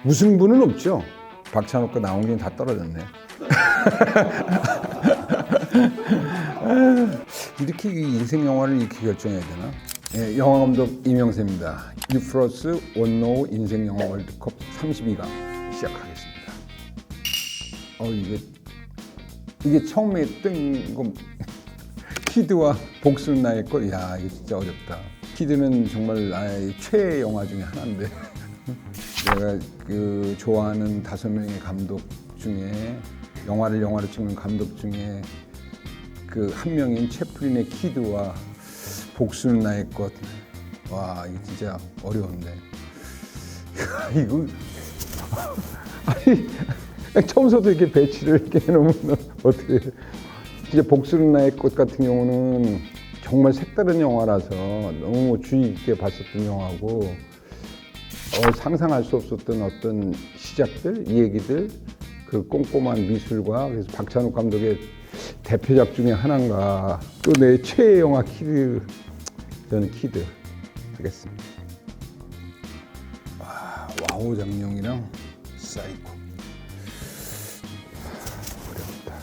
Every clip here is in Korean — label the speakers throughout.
Speaker 1: 무승부는 없죠. 박찬욱 거 나온 게 다 떨어졌네. 이렇게 인생 영화를 이렇게 결정해야 되나? 예, 영화 감독 이명세입니다. 유프로스 원노우 인생 영화 월드컵 32강 시작하겠습니다. 이게 처음에 뜬 거 키드와 복수는 나의 것. 야, 이게 진짜 어렵다. 키드는 정말 나의 최애 영화 중에 하나인데 내가 그 좋아하는 5명의 감독 중에 영화를 찍는 감독 중에 그 한 명인 채플린의 키드와 복수는 나의 것. 와, 이거 진짜 어려운데. 이거 아니 처음부터 이렇게 배치를 이렇게 해놓으면 어떻게? 진짜 복수는 나의 것 같은 경우는 정말 색다른 영화라서 너무 주의 깊게 봤었던 영화고, 상상할 수 없었던 어떤 시작들, 이 얘기들, 그 꼼꼼한 미술과, 그래서 박찬욱 감독의 대표작 중에 하나인가. 또 내 최애 영화 키드, 저는 키드 하겠습니다. 와우 장룡이랑 사이코. 어렵다.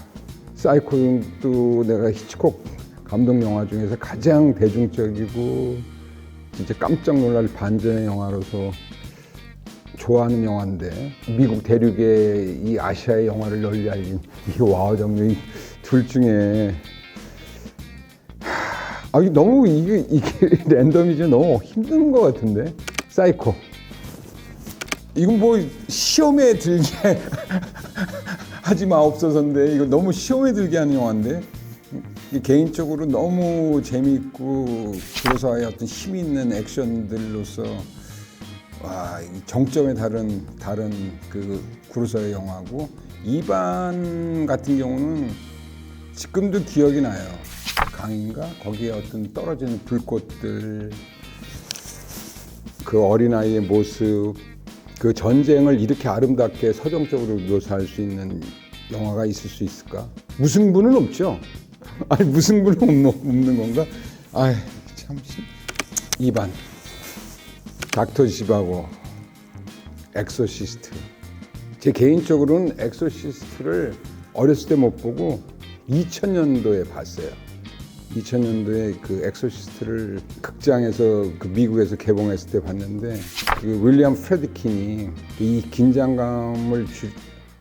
Speaker 1: 사이코도 내가 히치콕 감독 영화 중에서 가장 대중적이고 진짜 깜짝 놀랄 반전의 영화로서 좋아하는 영화인데, 미국 대륙에 이 아시아의 영화를 널리 알린 이 와우 장룡이 둘 중에 너무 이게 랜덤이지 너무 힘든 것 같은데. 사이코. 이건 뭐 시험에 들게 하지 마옵소서인데, 이거 너무 시험에 들게 하는 영화인데, 개인적으로 너무 재미있고 그로서의 어떤 힘이 있는 액션들로서 정점에 다른 그 구로사의 영화고, 2반 같은 경우는 지금도 기억이 나요. 강인가? 거기에 어떤 떨어지는 불꽃들, 그 어린아이의 모습, 그 전쟁을 이렇게 아름답게 서정적으로 묘사할 수 있는 영화가 있을 수 있을까? 무승부는 없죠. 무승부는 없는 건가? 참. 2반 닥터 지바고 엑소시스트. 제 개인적으로는 엑소시스트를 어렸을 때 못 보고 2000년도에 봤어요. 2000년도에 그 엑소시스트를 극장에서 그 미국에서 개봉했을 때 봤는데, 그 윌리엄 프레드킨이 이 긴장감을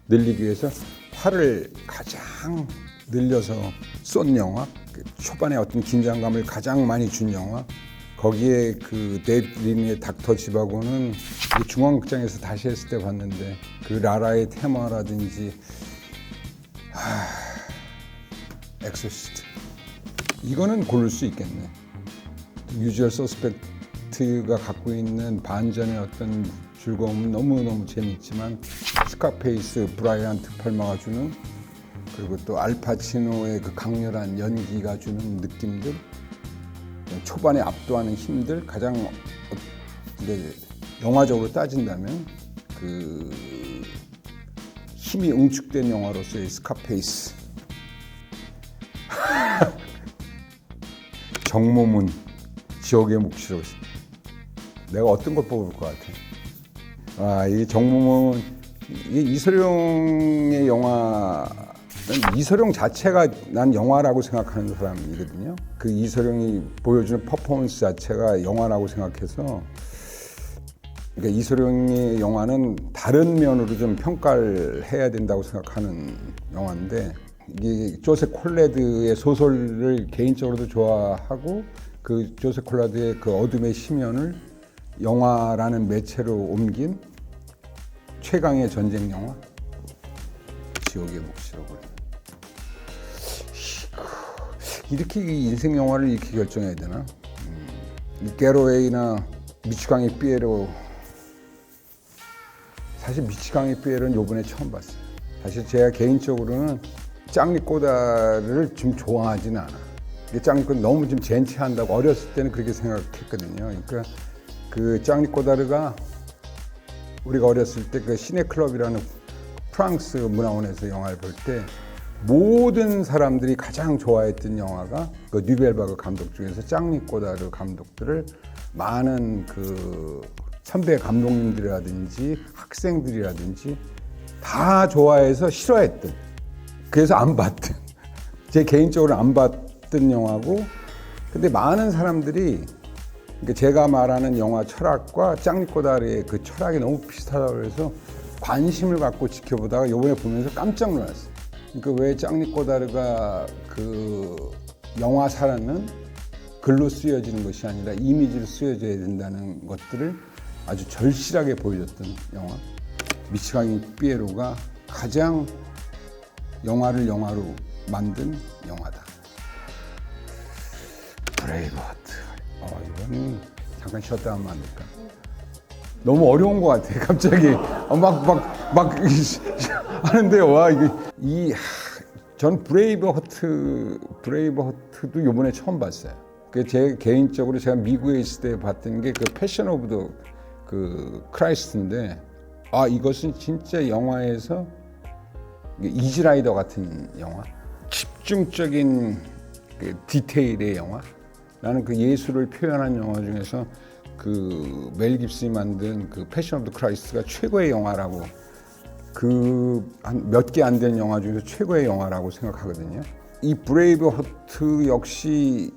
Speaker 1: 늘리기 위해서 활을 가장 늘려서 쏜 영화, 그 초반에 어떤 긴장감을 가장 많이 준 영화. 거기에 그 데이비드 린의 닥터 지바고는 중앙극장에서 다시 했을 때 봤는데, 그 라라의 테마라든지 엑소시스트 이거는 고를 수 있겠네. 유주얼 서스펙트가 갖고 있는 반전의 어떤 즐거움은 너무너무 재밌지만, 스카페이스 브라이언트 팔마가 주는, 그리고 또 알파치노의 그 강렬한 연기가 주는 느낌들, 초반에 압도하는 힘들, 가장 영화적으로 따진다면 그 힘이 응축된 영화로서의 스카페이스. 정모문, 지옥의 묵시록. 내가 어떤 걸 뽑을 것 같아? 이 정모문, 이게 이소룡의 영화. 이소룡 자체가 난 영화라고 생각하는 사람이거든요. 그 이소룡이 보여주는 퍼포먼스 자체가 영화라고 생각해서, 그러니까 이소룡의 영화는 다른 면으로 좀 평가를 해야 된다고 생각하는 영화인데, 이게 조세 콜레드의 소설을 개인적으로도 좋아하고, 그 조세 콜레드의 그 어둠의 심연을 영화라는 매체로 옮긴 최강의 전쟁 영화, 지옥의 묵시록을. 이렇게 인생 영화를 이렇게 결정해야 되나? 게로웨이나 미치광이 삐에로. 사실 미치광이 삐에로는 요번에 처음 봤어요. 사실 제가 개인적으로는 짱리 꼬다를 좀 좋아하지는 않아. 짱리 꼬다 너무 좀 젠치한다고 어렸을 때는 그렇게 생각했거든요. 그러니까 그 짱리 꼬다르가 우리가 어렸을 때 그 시네클럽이라는 프랑스 문화원에서 영화를 볼 때 모든 사람들이 가장 좋아했던 영화가 그 뉴벨바그 감독 중에서 짱리 꼬다르 감독들을 많은 그 선배 감독님들이라든지 학생들이라든지 다 좋아해서 싫어했던, 그래서 안 봤던, 제 개인적으로 안 봤던 영화고, 근데 많은 사람들이 그러니까 제가 말하는 영화 철학과 짱니꼬다르의 그 철학이 너무 비슷하다고 해서 관심을 갖고 지켜보다가 이번에 보면서 깜짝 놀랐어요. 그러니까 왜 짱니꼬다르가 그 영화사라는 글로 쓰여지는 것이 아니라 이미지로 쓰여져야 된다는 것들을 아주 절실하게 보여줬던 영화. 미치광이 피에로가 가장 영화를 영화로 만든 영화다. 브레이브하트. 이건 잠깐 쉬었다 하면 안 될까? 너무 어려운 것 같아. 갑자기 막 하는데 와 이게 전 브레이브하트도 요번에 처음 봤어요. 그 제 개인적으로 제가 미국에 있을 때 봤던 게 그 패션 오브 더 그 크라이스트인데, 이것은 진짜 영화에서 이지라이더 같은 영화, 집중적인 그 디테일의 영화. 나는 그 예술을 표현한 영화 중에서 그 멜 깁슨이 만든 그 패션 오브 더 크라이스트가 최고의 영화라고, 그 한 몇 개 안 된 영화 중에서 최고의 영화라고 생각하거든요. 이 브레이브 하트 역시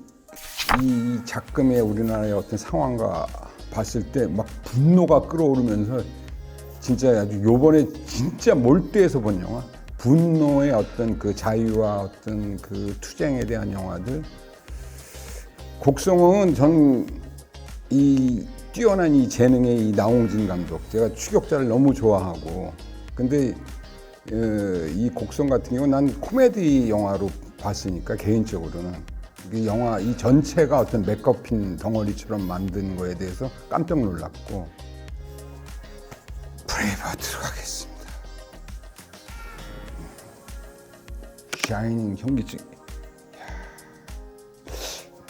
Speaker 1: 이 작금의 우리나라의 어떤 상황과 봤을 때 막 분노가 끓어오르면서 진짜 아주 요번에 진짜 몰두해서 본 영화, 분노의 어떤 그 자유와 어떤 그 투쟁에 대한 영화들. 곡성은 전 이 뛰어난 이 재능의 이 나홍진 감독, 제가 추격자를 너무 좋아하고, 근데 이 곡성 같은 경우는 난 코미디 영화로 봤으니까 개인적으로는 이 영화 이 전체가 어떤 맥거핀 덩어리처럼 만든 거에 대해서 깜짝 놀랐고, 브레이브하트로 가겠습니다. 샤이닝 현기증.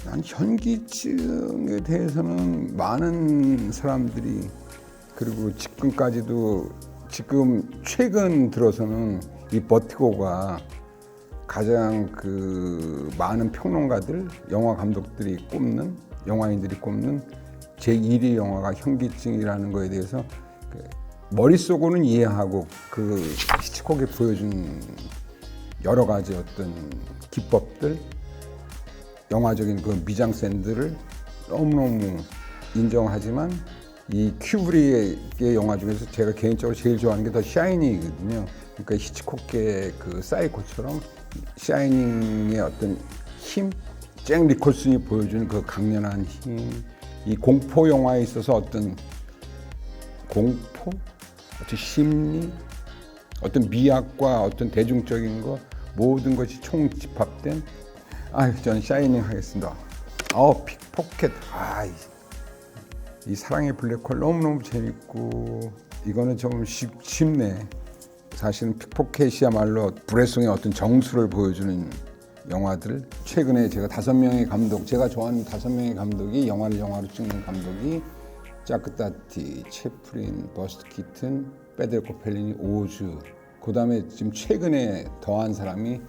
Speaker 1: 난 현기증에 대해서는 많은 사람들이, 그리고 지금 최근 들어서는 이 버티고가 가장 그 많은 평론가들, 영화 감독들이 꼽는, 영화인들이 꼽는 제1위 영화가 현기증이라는 거에 대해서 머릿속으로는 이해하고, 그 히치콕이 보여준 여러 가지 어떤 기법들, 영화적인 그 미장센들을 너무너무 인정하지만, 이 큐브릭의 영화 중에서 제가 개인적으로 제일 좋아하는 게 더 샤이닝이거든요. 그러니까 히치콕의 그 사이코처럼 샤이닝의 어떤 힘, 잭 니콜슨이 보여주는 그 강렬한 힘, 이 공포 영화에 있어서 어떤 공포, 어떤 심리, 어떤 미학과 어떤 대중적인 거, 모든 것이 총집합된, 저는 샤이닝 하겠습니다. 픽포켓. 이 사랑의 블랙홀 너무너무 재밌고, 이거는 좀 쉽네. 사실은 픽포켓이야말로 브레송의 어떤 정수를 보여주는 영화들. 최근에 제가 5명의 감독, 제가 좋아하는 5명의 감독이 영화를 영화로 찍는 감독이 자크 따티, 채플린, 버스트 키튼, 페데리코 펠리니, 오즈. 그 다음에 지금 최근에 더한 사람이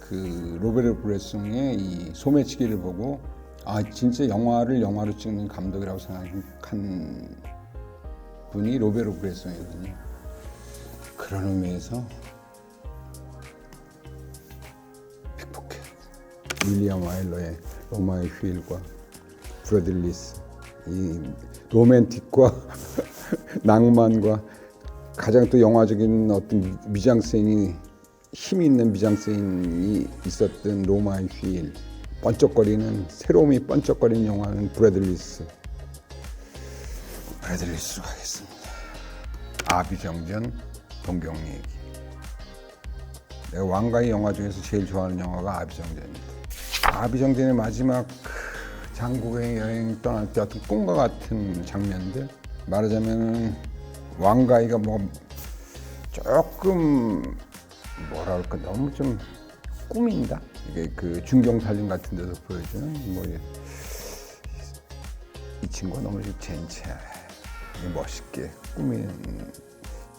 Speaker 1: 그 로베르 브레송의 이 소매치기를 보고 진짜 영화를 영화로 찍는 감독이라고 생각한 분이 로베르 브레송이거든요. 그런 의미에서 픽포켓, 윌리엄 와일러의 로마의 휴일과 브래들리스, 이 로맨틱과 낭만과 가장 또 영화적인 어떤 미장센이, 힘이 있는 미장센이 있었던 로마의 휴일, 번쩍거리는, 새로움이 번쩍거리는 영화는 브래들리스로 가겠습니다. 아비정전, 동경 얘기. 내가 왕가의 영화 중에서 제일 좋아하는 영화가 아비정전입니다. 아비정전의 마지막 장국의 여행 떠날 때 어떤 꿈과 같은 장면들, 말하자면 왕가이가 조금 뭐라 그럴까, 너무 좀 꾸민다. 이게 그 중경살림 같은 데서 보여주는 이 친구가 너무 좀 젠체해, 멋있게 꾸민,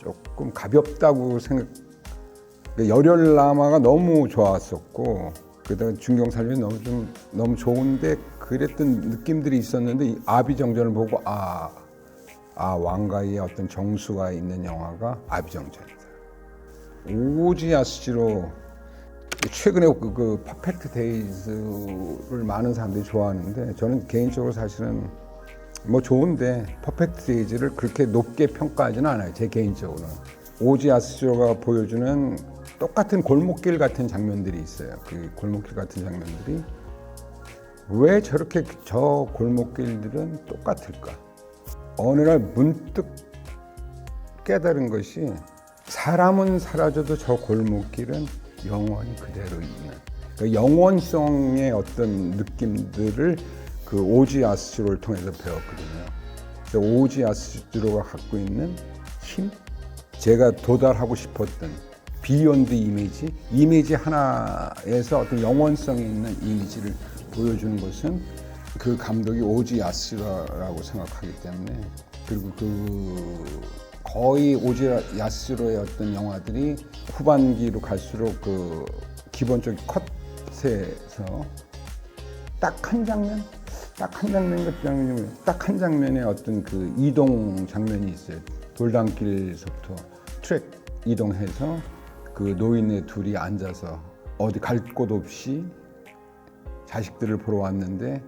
Speaker 1: 조금 가볍다고 생각. 열혈남아가 너무 좋았었고, 그다음 중경살림이 너무 좋은데 그랬던 느낌들이 있었는데, 이 아비정전을 보고 왕가의 어떤 정수가 있는 영화가 아비정전이다. 오지 아스지로 최근에 그 퍼펙트 데이즈를 많은 사람들이 좋아하는데 저는 개인적으로 사실은 뭐 좋은데 퍼펙트 데이즈를 그렇게 높게 평가하지는 않아요. 제 개인적으로는. 오지 아스지로가 보여주는 똑같은 골목길 같은 장면들이 있어요. 그 골목길 같은 장면들이 왜 저렇게 저 골목길들은 똑같을까? 어느 날 문득 깨달은 것이 사람은 사라져도 저 골목길은 영원히 그대로 있는 그 영원성의 어떤 느낌들을 그 오지 아스지로를 통해서 배웠거든요. 그래서 오지 아스지로가 갖고 있는 힘, 제가 도달하고 싶었던 비욘드 이미지 하나에서 어떤 영원성이 있는 이미지를 보여주는 것은 그 감독이 오지 아스지로라고 생각하기 때문에 그리고 그 거의 오지 아스지로의 어떤 영화들이 후반기로 갈수록 그 기본적인 컷에서 딱 한 장면의 어떤 그 이동 장면이 있어요. 돌담길서부터 트랙 이동해서 그 노인네 둘이 앉아서 어디 갈 곳 없이 자식들을 보러 왔는데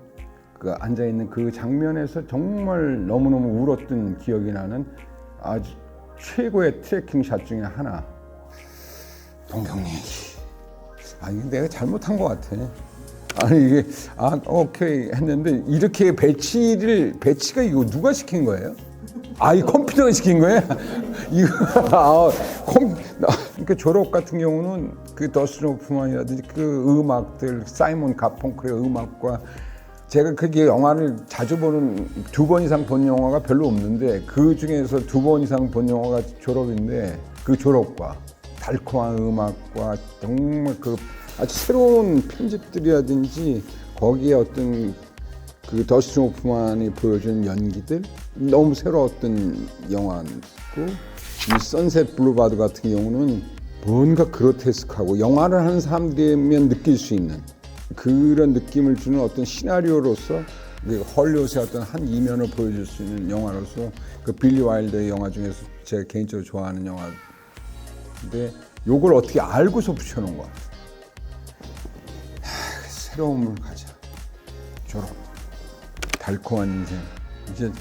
Speaker 1: 그 앉아 있는 그 장면에서 정말 너무너무 울었던 기억이 나는 아주 최고의 트래킹 샷 중에 하나. 동경님, 이게 내가 잘못한 것 같아. 아니 이게 오케이 했는데 이렇게 배치가 이거 누가 시킨 거예요? 이 컴퓨터가 시킨 거예요? 이거 그러니까 졸업 같은 경우는 그 더스틴 호프만이라든지 그 음악들 사이먼 가펑클의 음악과 제가 그게 영화를 자주 보는 2번 이상 본 영화가 별로 없는데 그 중에서 2번 이상 본 영화가 졸업인데 그 졸업과 달콤한 음악과 정말 그 아주 새로운 편집들이라든지 거기에 어떤 그 더스틴 호프만이 보여준 연기들 너무 새로웠던 영화고 이 선셋 블루바드 같은 경우는 뭔가 그로테스크하고 영화를 하는 사람들이면 느낄 수 있는 그런 느낌을 주는 어떤 시나리오로서 헐리우드의 어떤 한 이면을 보여줄 수 있는 영화로서 그 빌리 와일더의 영화 중에서 제가 개인적으로 좋아하는 영화인데 요걸 어떻게 알고서 붙여놓은 거야. 새로움을 가져. 졸업. 달콤한 인생. 이제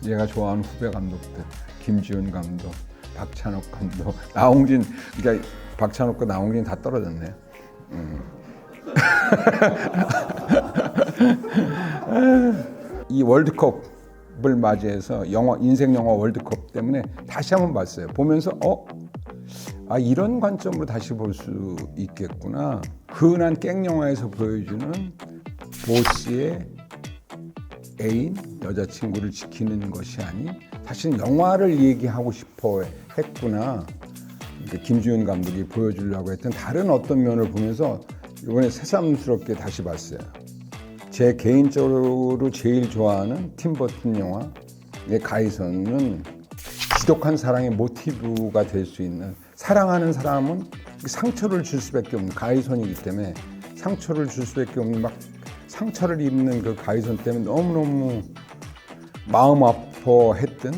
Speaker 1: 얘가 좋아하는 후배 감독들. 김지훈 감독, 박찬욱 감독, 나홍진. 그러니까 박찬욱과 나홍진 다 떨어졌네요. 이 월드컵을 맞이해서 인생 영화 월드컵 때문에 다시 한번 봤어요. 보면서 이런 관점으로 다시 볼 수 있겠구나. 흔한 깽 영화에서 보여주는 보스의 애인, 여자친구를 지키는 것이 아닌 사실은 영화를 얘기하고 싶어 했구나. 김지훈 감독이 보여주려고 했던 다른 어떤 면을 보면서 이번에 새삼스럽게 다시 봤어요. 제 개인적으로 제일 좋아하는 팀 버튼 영화의 가이선은 지독한 사랑의 모티브가 될 수 있는 사랑하는 사람은 상처를 줄 수밖에 없는 가이선이기 때문에 상처를 줄 수밖에 없는 막 상처를 입는 그 가이선 때문에 너무너무 마음 아파했던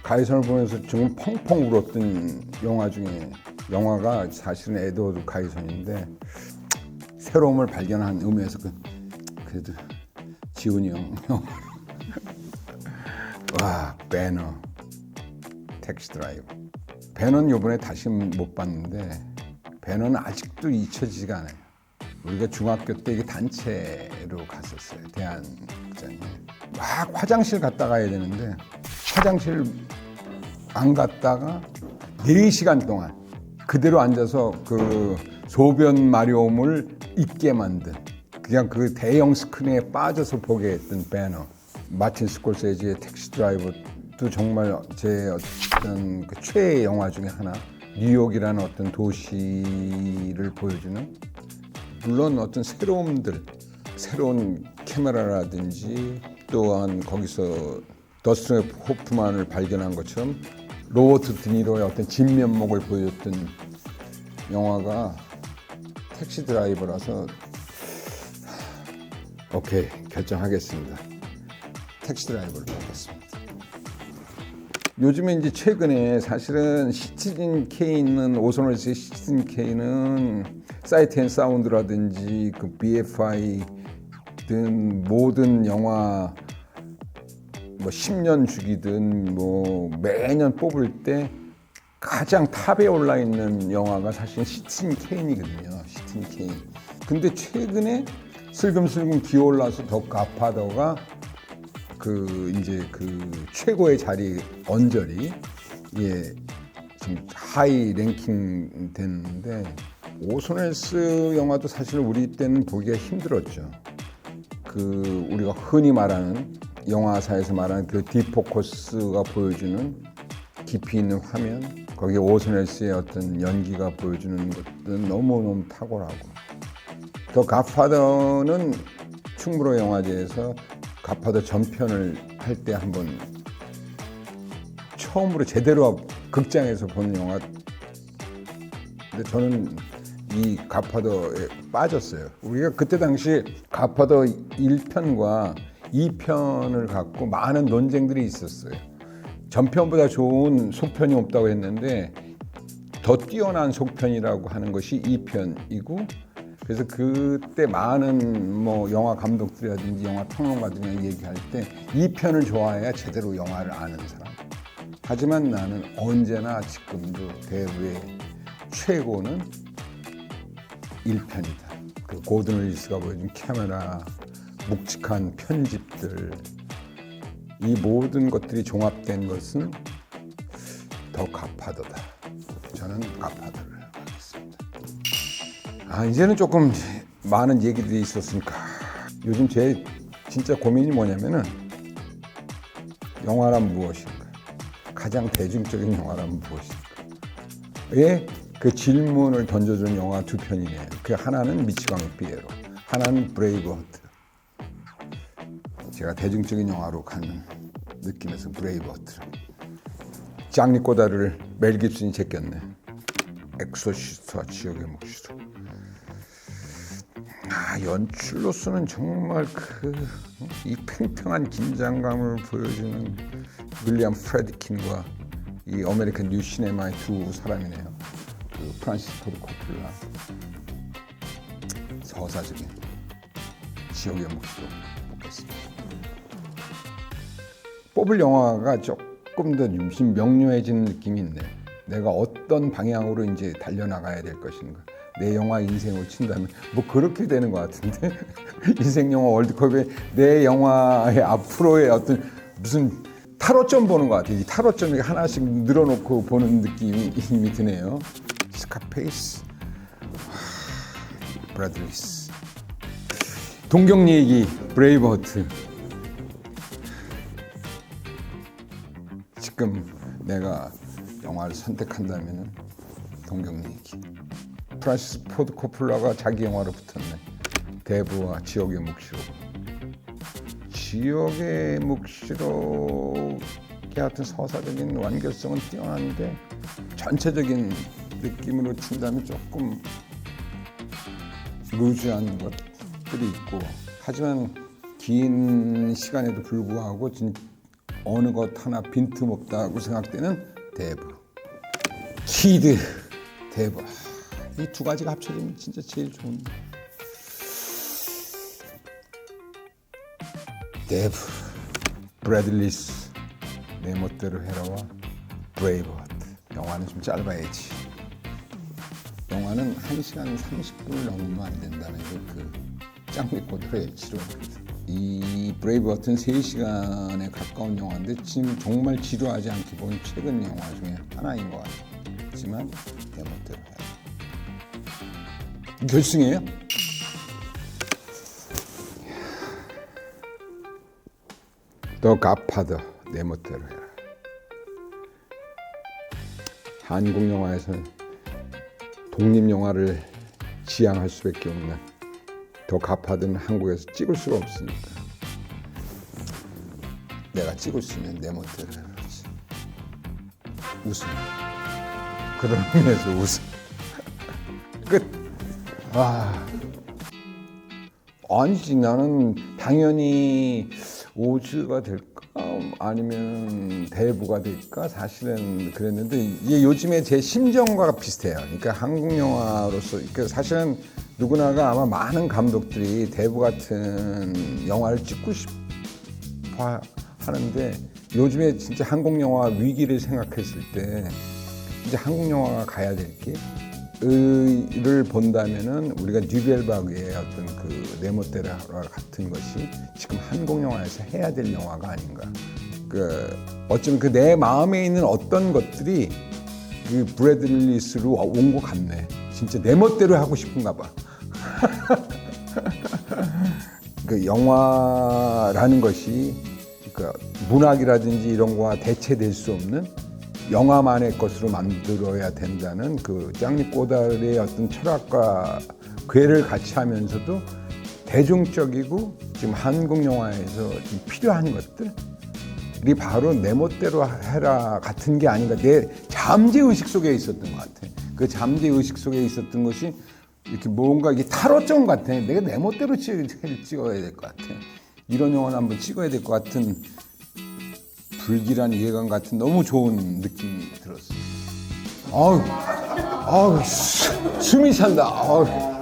Speaker 1: 가이선을 보면서 정말 펑펑 울었던 영화 중에 영화가 사실은 에드워드 가이선인데 새로움을 발견한 의미에서 그래도 지훈이 형 와 배너 택시 드라이브 배너는 이번에 다시 못 봤는데 배너는 아직도 잊혀지지가 않아요. 우리가 중학교 때 이게 단체로 갔었어요. 대한극장에 막 화장실 갔다 가야 되는데 화장실 안 갔다가 4시간 동안 그대로 앉아서 그 소변 마려움을 잊게 만든 그냥 그 대형 스크린에 빠져서 보게 했던 배너. 마틴 스콜세지의 택시 드라이버도 정말 제 어떤 그 최애 영화 중에 하나. 뉴욕이라는 어떤 도시를 보여주는 물론 어떤 새로움들, 새로운 카메라라든지 또한 거기서 더스틴 호프만을 발견한 것처럼 로버트 드니로의 어떤 진면목을 보여줬던 영화가 택시 드라이버라서 오케이 결정하겠습니다. 택시 드라이버를 보겠습니다. 요즘에 이제 최근에 사실은 시티즌 K는 오소널스의 시티즌 K는 사이트 앤 사운드라든지 그 BFI 든 모든 영화 뭐 10년 주기든 뭐 매년 뽑을 때 가장 탑에 올라 있는 영화가 사실 시티즌 K이거든요. 시티즌 K. 근데 최근에 슬금슬금 기어올라서 더 갓파더가 그 이제 그 최고의 자리 언저리 좀 하이 랭킹 됐는데 오소넬스 영화도 사실 우리 때는 보기가 힘들었죠. 그 우리가 흔히 말하는 영화사에서 말하는 그 딥포커스가 보여주는 깊이 있는 화면, 거기에 오소넬스의 어떤 연기가 보여주는 것들은 너무너무 탁월하고, 더 갓파더는 충무로 영화제에서 갓파더 전편을 할 때 한번 처음으로 제대로 극장에서 본 영화. 근데 저는 이 갓파더에 빠졌어요. 우리가 그때 당시 갓파더 1편과 2편을 갖고 많은 논쟁들이 있었어요. 전편보다 좋은 속편이 없다고 했는데 더 뛰어난 속편이라고 하는 것이 2편이고, 그래서 그때 많은 뭐 영화 감독들이라든지 영화 평론가들이랑 얘기할 때 2편을 좋아해야 제대로 영화를 아는 사람. 하지만 나는 언제나 지금도 대부의 최고는 1편이다. 그 고든 윌리스가 보여준 카메라, 묵직한 편집들, 이 모든 것들이 종합된 것은 더 갓파더다. 저는 갓파더를 하겠습니다. 이제는 조금 많은 얘기들이 있었으니까 요즘 제 진짜 고민이 뭐냐면은 영화란 무엇인가? 가장 대중적인 영화란 무엇인가? 예, 그 질문을 던져준 영화 두 편이네요. 그 하나는 미치광이 피에로, 하나는 브레이브하트. 제가 대중적인 영화로 가는 느낌에서 브레이브하트. 장리 꼬다르를 멜 깁슨이 제꼈네. 엑소시스트와 지옥의 묵시로. 연출로서는 정말 이 팽팽한 긴장감을 보여주는 윌리엄 프레드킨과 이 아메리칸 뉴 시네마의 두 사람이네요. 그 프란시스 포드 코플라. 서사적인 지옥의 묵시로 뽑겠습니다. 뽑을 영화가 조금 더 좀 명료해지는 느낌이 있네. 내가 어떤 방향으로 이제 달려나가야 될 것인가. 내 영화 인생을 친다면 뭐 그렇게 되는 것 같은데 인생 영화 월드컵에 내 영화의 앞으로의 어떤 무슨 타로점 보는 것 같아요. 이 타로점이 하나씩 늘어놓고 보는 느낌이 드네요. 스카페이스, 브래들리스, 동경 얘기, 브레이브하트. 지금 내가 영화를 선택한다면 동경 얘기. 프란시스 포드 코플라가 자기 영화로 붙었네. 대부와 지옥의 묵시록. 지옥의 묵시록 같은 서사적인 완결성은 뛰어난데 전체적인 느낌으로 친다면 조금 루즈한 것들이 있고, 하지만 긴 시간에도 불구하고 어느 것 하나 빈틈없다고 생각되는 대부. 키드, 대부. 이 두 가지가 합쳐지면 진짜 제일 좋은데. 데브, 브래들리스, 내 멋대로 해라와 브레이브하트. 영화는 좀 짧아야지. 영화는 1시간 30분을 넘으면 안 된다면서 그 짱미꼬드의 지루. 이 브레이브하트는 3시간에 가까운 영화인데 지금 정말 지루하지 않게 본 최근 영화 중에 하나인 것 같지만 내 멋대로 해라. 결승이에요? 더 갓파더, 내 멋대로 해라. 한국 영화에서는 독립 영화를 지향할 수밖에 없는 더 갓파더는 한국에서 찍을 수가 없으니까 내가 찍을 수 있는 내 멋대로 해야지. 웃음. 그런 의미에서 웃음. 끝. 아니지. 나는 당연히 오즈가 될까 아니면 대부가 될까 사실은 그랬는데 이게 요즘에 제 심정과 비슷해요. 그러니까 한국 영화로서 그러니까 사실은 누구나가 아마 많은 감독들이 대부 같은 영화를 찍고 싶어 하는데 요즘에 진짜 한국 영화 위기를 생각했을 때 이제 한국 영화가 가야 될 를 본다면은 우리가 뉴벨바그의 어떤 그 네모테라 같은 것이 지금 한국 영화에서 해야 될 영화가 아닌가. 그 어쩌면 그 내 마음에 있는 어떤 것들이 그 브래들리스로 온 것 같네. 진짜 내 멋대로 하고 싶은가 봐. 그 영화라는 것이 그 문학이라든지 이런 거와 대체될 수 없는 영화만의 것으로 만들어야 된다는 그 짱리 꼬달의 어떤 철학과 궤를 같이 하면서도 대중적이고 지금 한국 영화에서 좀 필요한 것들이 바로 내 멋대로 해라 같은 게 아닌가. 내 잠재의식 속에 있었던 것 같아. 그 잠재의식 속에 있었던 것이 이렇게 뭔가 이게 타로점 같아. 내가 내 멋대로 찍어야 될 것 같아. 이런 영화를 한번 찍어야 될 것 같은 불길한 예감 같은 너무 좋은 느낌이 들었어요. 숨이 찬다.